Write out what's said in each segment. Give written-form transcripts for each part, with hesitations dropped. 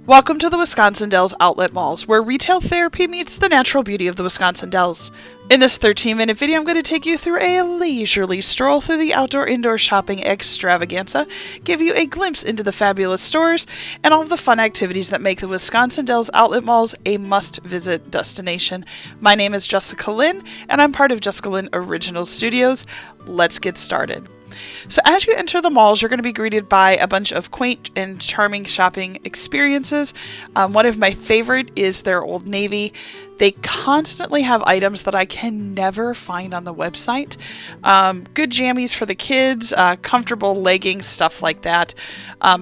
Welcome to the Wisconsin Dells Outlet Malls, where retail therapy meets the natural beauty of the Wisconsin Dells. In this 13-minute video, I'm going to take you through a leisurely stroll through the outdoor-indoor shopping extravaganza, give you a glimpse into the fabulous stores, and all of the fun activities that make the Wisconsin Dells Outlet Malls a must-visit destination. My name is Jessica Lynn, and I'm part of JessicaLynnOriginal Studios. Let's get started. So as you enter the malls, you're going to be greeted by a bunch of quaint and charming shopping experiences. One of my favorite is their Old Navy. They constantly have items that I can never find on the website. Good jammies for the kids, comfortable leggings, stuff like that.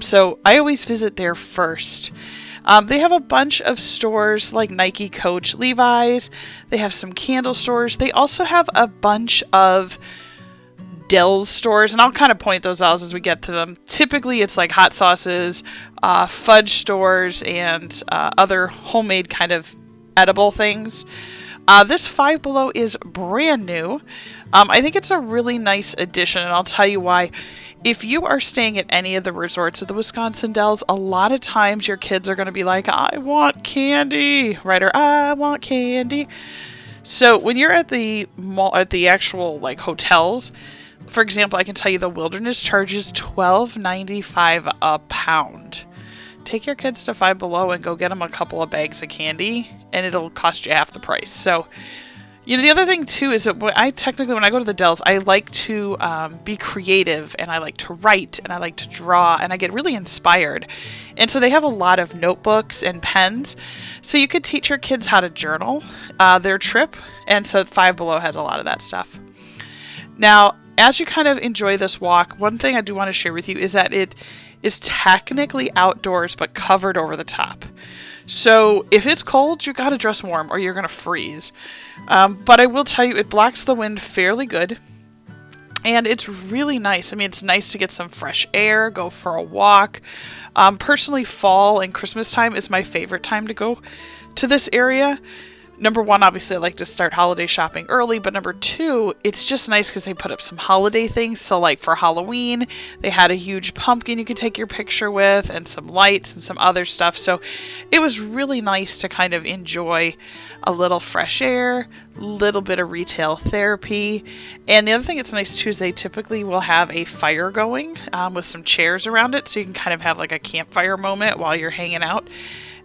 So I always visit there first. They have a bunch of stores like Nike, Coach, Levi's. They have some candle stores. They also have a bunch of Dells stores, and I'll kind of point those out as we get to them. Typically, it's like hot sauces, fudge stores, and other homemade kind of edible things. This Five Below is brand new. I think it's a really nice addition, and I'll tell you why. If you are staying at any of the resorts of the Wisconsin Dells, a lot of times your kids are going to be like, I want candy, right? Or I want candy. So when you're at the mall, at the actual like hotels, for example, I can tell you the Wilderness charges $12.95 a pound. Take your kids to Five Below and go get them a couple of bags of candy, and it'll cost you half the price. So, the other thing too is that when I go to the Dells, I like to be creative, and I like to write, and I like to draw, and I get really inspired. And so they have a lot of notebooks and pens, so you could teach your kids how to journal their trip, and so Five Below has a lot of that stuff. Now, as you kind of enjoy this walk, one thing I do want to share with you is that it is technically outdoors but covered over the top. So if it's cold, you got to dress warm or you're going to freeze. But I will tell you, it blocks the wind fairly good. And it's really nice. I mean, it's nice to get some fresh air, go for a walk. Personally, fall and Christmas time is my favorite time to go to this area. Number one, obviously, I like to start holiday shopping early, but number two, it's just nice because they put up some holiday things. So like for Halloween, they had a huge pumpkin you could take your picture with and some lights and some other stuff. So it was really nice to kind of enjoy a little fresh air, a little bit of retail therapy. And the other thing that's nice too is they typically will have a fire going with some chairs around it. So you can kind of have like a campfire moment while you're hanging out.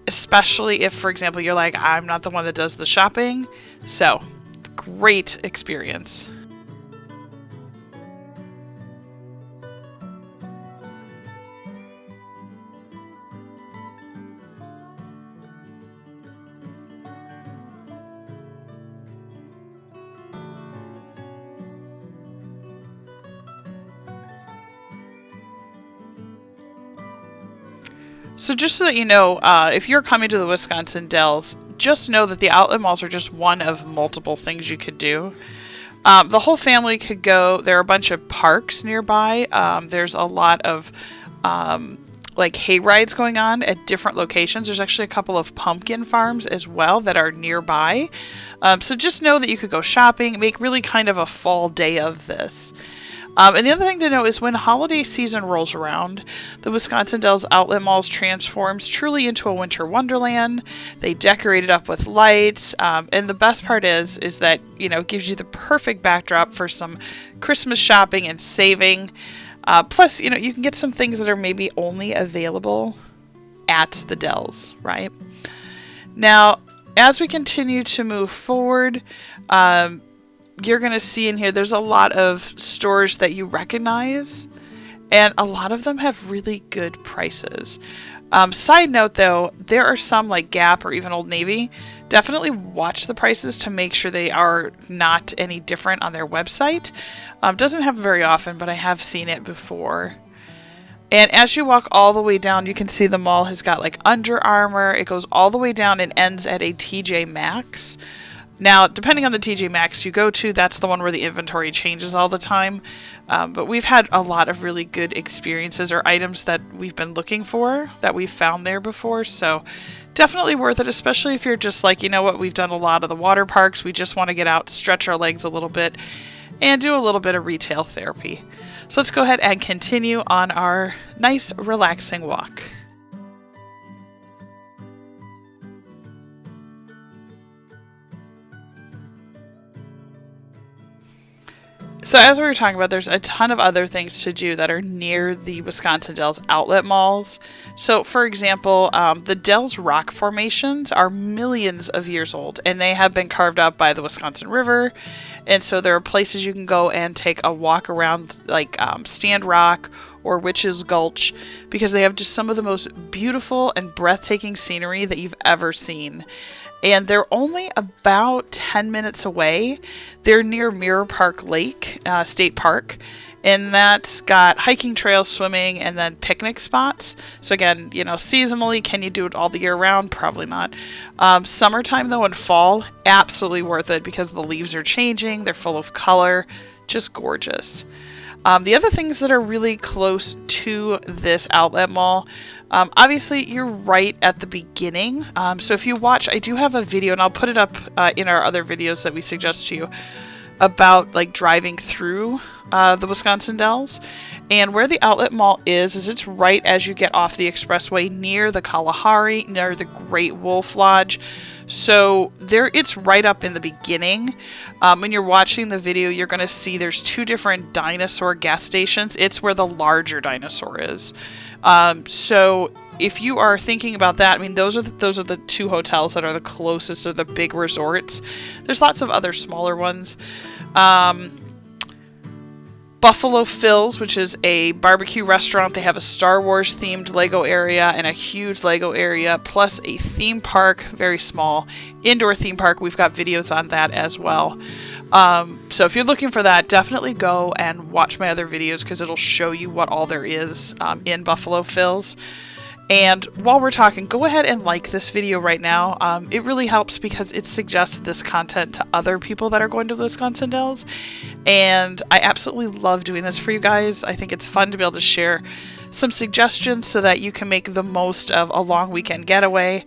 Especially if, for example, you're like, I'm not the one that does the shopping. So, great experience. So just so that you know, if you're coming to the Wisconsin Dells, just know that the outlet malls are just one of multiple things you could do. The whole family could go. There are a bunch of parks nearby. There's a lot of like hay rides going on at different locations. There's actually a couple of pumpkin farms as well that are nearby. So just know that you could go shopping, make really kind of a fall day of this. And the other thing to know is when holiday season rolls around, the Wisconsin Dells Outlet Malls transforms truly into a winter wonderland. They decorate it up with lights. And the best part is that, it gives you the perfect backdrop for some Christmas shopping and saving. Plus, you can get some things that are maybe only available at the Dells, right? Now, as we continue to move forward, you're going to see in here, there's a lot of stores that you recognize, and a lot of them have really good prices. Side note though, there are some like Gap or even Old Navy. Definitely watch the prices to make sure they are not any different on their website. Doesn't happen very often, but I have seen it before. And as you walk all the way down, you can see the mall has got like Under Armour. It goes all the way down and ends at a TJ Maxx. Now, depending on the TJ Maxx you go to, that's the one where the inventory changes all the time. But we've had a lot of really good experiences or items that we've been looking for that we've found there before. So definitely worth it, especially if you're just like, we've done a lot of the water parks. We just want to get out, stretch our legs a little bit, and do a little bit of retail therapy. So let's go ahead and continue on our nice, relaxing walk. So as we were talking about, there's a ton of other things to do that are near the Wisconsin Dells outlet malls. So for example, the Dells rock formations are millions of years old, and they have been carved up by the Wisconsin River. And so there are places you can go and take a walk around, like Stand Rock or Witch's Gulch, because they have just some of the most beautiful and breathtaking scenery that you've ever seen. And they're only about 10 minutes away. They're near Mirror Park Lake State Park, and that's got hiking trails, swimming, and then picnic spots. So again, you know, seasonally, can you do it all the year round? Probably not. Summertime though, and fall, absolutely worth it because the leaves are changing. They're full of color, just gorgeous. The other things that are really close to this outlet mall, obviously you're right at the beginning. So if you watch, I do have a video, and I'll put it up in our other videos that we suggest to you, about like driving through the Wisconsin Dells. And where the outlet mall is it's right as you get off the expressway near the Kalahari, near the Great Wolf Lodge. So there, it's right up in the beginning. When you're watching the video, you're going to see there's two different dinosaur gas stations. It's where the larger dinosaur is. So if you are thinking about that, I mean, those are the two hotels that are the closest to the big resorts. There's lots of other smaller ones. Buffalo Phil's, which is a barbecue restaurant. They have a Star Wars themed Lego area and a huge Lego area, plus a theme park, very small indoor theme park. We've got videos on that as well. So if you're looking for that, definitely go and watch my other videos because it'll show you what all there is in Buffalo Phil's. And while we're talking, go ahead and like this video right now. It really helps because it suggests this content to other people that are going to Wisconsin Dells. And I absolutely love doing this for you guys. I think it's fun to be able to share some suggestions so that you can make the most of a long weekend getaway.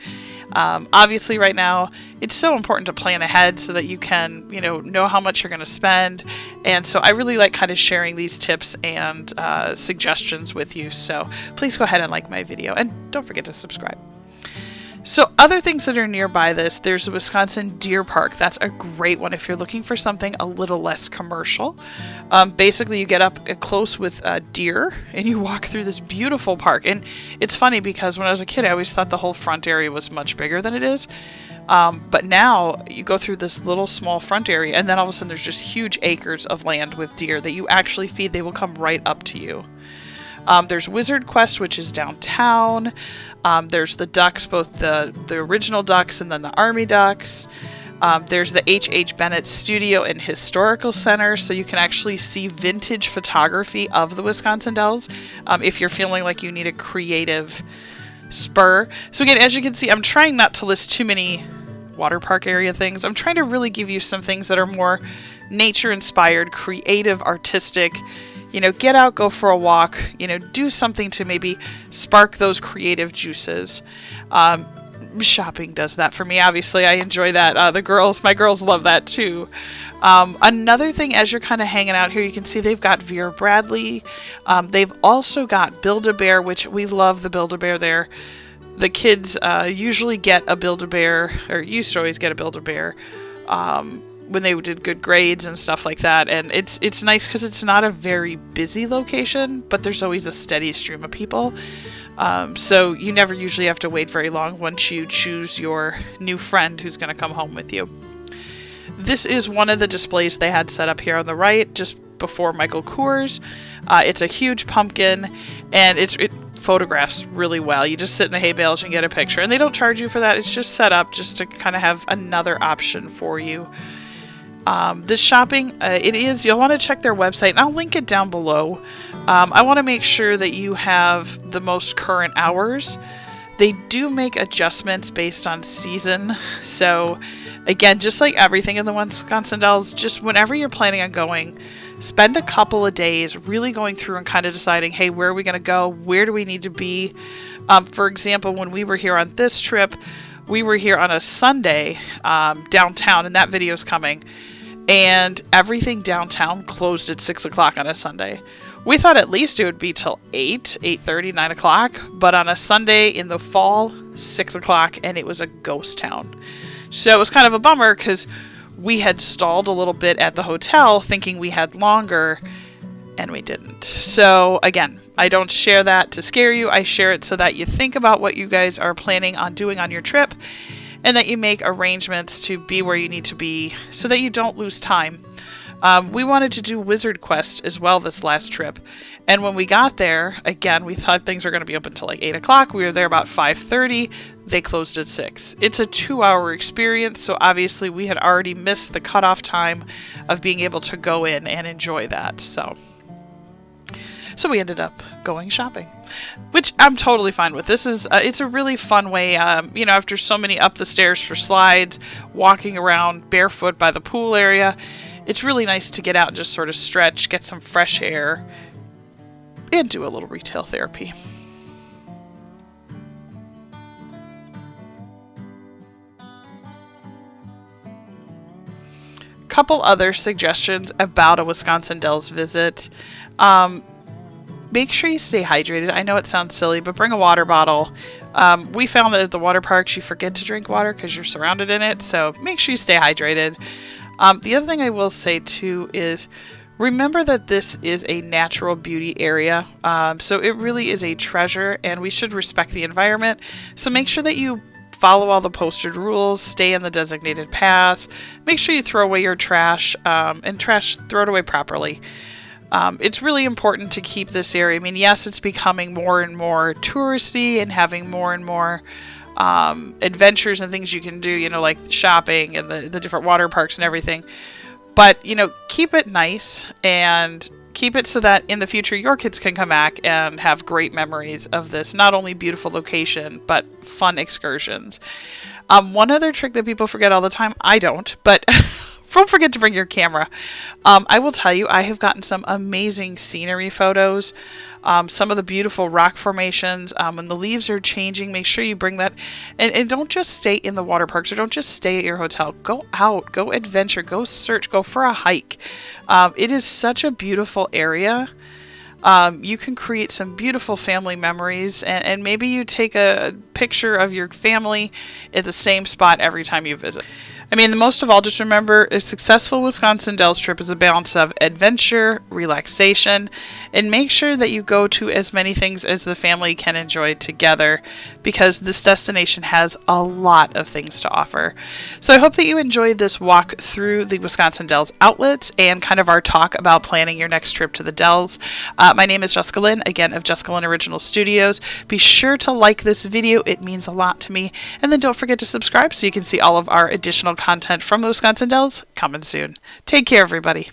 Obviously right now it's so important to plan ahead so that you can, know how much you're going to spend. And so I really like kind of sharing these tips and suggestions with you. So please go ahead and like my video and don't forget to subscribe. So other things that are nearby this, there's the Wisconsin Deer Park. That's a great one if you're looking for something a little less commercial. Basically, you get up close with deer and you walk through this beautiful park. And it's funny because when I was a kid, I always thought the whole front area was much bigger than it is. But now you go through this little small front area and then all of a sudden there's just huge acres of land with deer that you actually feed. They will come right up to you. There's Wizard Quest, which is downtown. There's the ducks, both the original ducks and then the army ducks. There's the H.H. Bennett Studio and Historical Center, so you can actually see vintage photography of the Wisconsin Dells if you're feeling like you need a creative spur. So again, as you can see, I'm trying not to list too many water park area things. I'm trying to really give you some things that are more nature-inspired, creative, artistic. Get out, go for a walk, do something to maybe spark those creative juices. Shopping does that for me. Obviously, I enjoy that. My girls love that too. Another thing, as you're kind of hanging out here, you can see they've got Vera Bradley. They've also got Build-A-Bear, which we love the Build-A-Bear there. The kids usually get a Build-A-Bear, or used to always get a Build-A-Bear. When they did good grades and stuff like that. And it's nice because it's not a very busy location, but there's always a steady stream of people. So you never usually have to wait very long once you choose your new friend who's going to come home with you. This is one of the displays they had set up here on the right, just before Michael Kors. It's a huge pumpkin, and it photographs really well. You just sit in the hay bales and get a picture, and they don't charge you for that. It's just set up just to kind of have another option for you. This shopping, you'll want to check their website, and I'll link it down below. I want to make sure that you have the most current hours. They do make adjustments based on season. So again, just like everything in the Wisconsin Dells, just whenever you're planning on going, spend a couple of days really going through and kind of deciding, hey, where are we going to go? Where do we need to be? For example, when we were here on this trip, we were here on a Sunday downtown, and that video is coming. And everything downtown closed at 6 o'clock on a Sunday. We thought at least it would be till 8:30, 9 o'clock. But on a Sunday in the fall, 6 o'clock, and it was a ghost town. So it was kind of a bummer because we had stalled a little bit at the hotel thinking we had longer, and we didn't. So again, I don't share that to scare you. I share it so that you think about what you guys are planning on doing on your trip, and that you make arrangements to be where you need to be so that you don't lose time. We wanted to do Wizard Quest as well this last trip. And when we got there, again, we thought things were going to be open until like 8 o'clock. We were there about 5:30. They closed at 6. It's a 2-hour experience, so obviously we had already missed the cutoff time of being able to go in and enjoy that. So we ended up going shopping, which I'm totally fine with. This is it's a really fun way, after so many up the stairs for slides, walking around barefoot by the pool area, it's really nice to get out and just sort of stretch, get some fresh air, and do a little retail therapy. Couple other suggestions about a Wisconsin Dells visit. Make sure you stay hydrated. I know it sounds silly, but bring a water bottle. We found that at the water parks you forget to drink water because you're surrounded in it, so make sure you stay hydrated. The other thing I will say too is remember that this is a natural beauty area, so it really is a treasure, and we should respect the environment. So make sure that you follow all the posted rules, stay in the designated paths, make sure you throw away your trash, and throw it away properly. It's really important to keep this area. I mean, yes, it's becoming more and more touristy and having more and more adventures and things you can do, like shopping and the different water parks and everything. But, keep it nice and keep it so that in the future your kids can come back and have great memories of this not only beautiful location, but fun excursions. One other trick that people forget all the time, I don't, but don't forget to bring your camera. I will tell you, I have gotten some amazing scenery photos. Some of the beautiful rock formations. When the leaves are changing, make sure you bring that. And don't just stay in the water parks or don't just stay at your hotel. Go out, go adventure, go search, go for a hike. It is such a beautiful area. You can create some beautiful family memories, and maybe you take a picture of your family at the same spot every time you visit. I mean, most of all, just remember a successful Wisconsin Dells trip is a balance of adventure, relaxation, and make sure that you go to as many things as the family can enjoy together, because this destination has a lot of things to offer. So I hope that you enjoyed this walk through the Wisconsin Dells outlets and kind of our talk about planning your next trip to the Dells. My name is Jessica Lynn, again, of JessicaLynnOriginal Studios. Be sure to like this video. It means a lot to me. And then don't forget to subscribe so you can see all of our additional content from the Wisconsin Dells coming soon. Take care, everybody.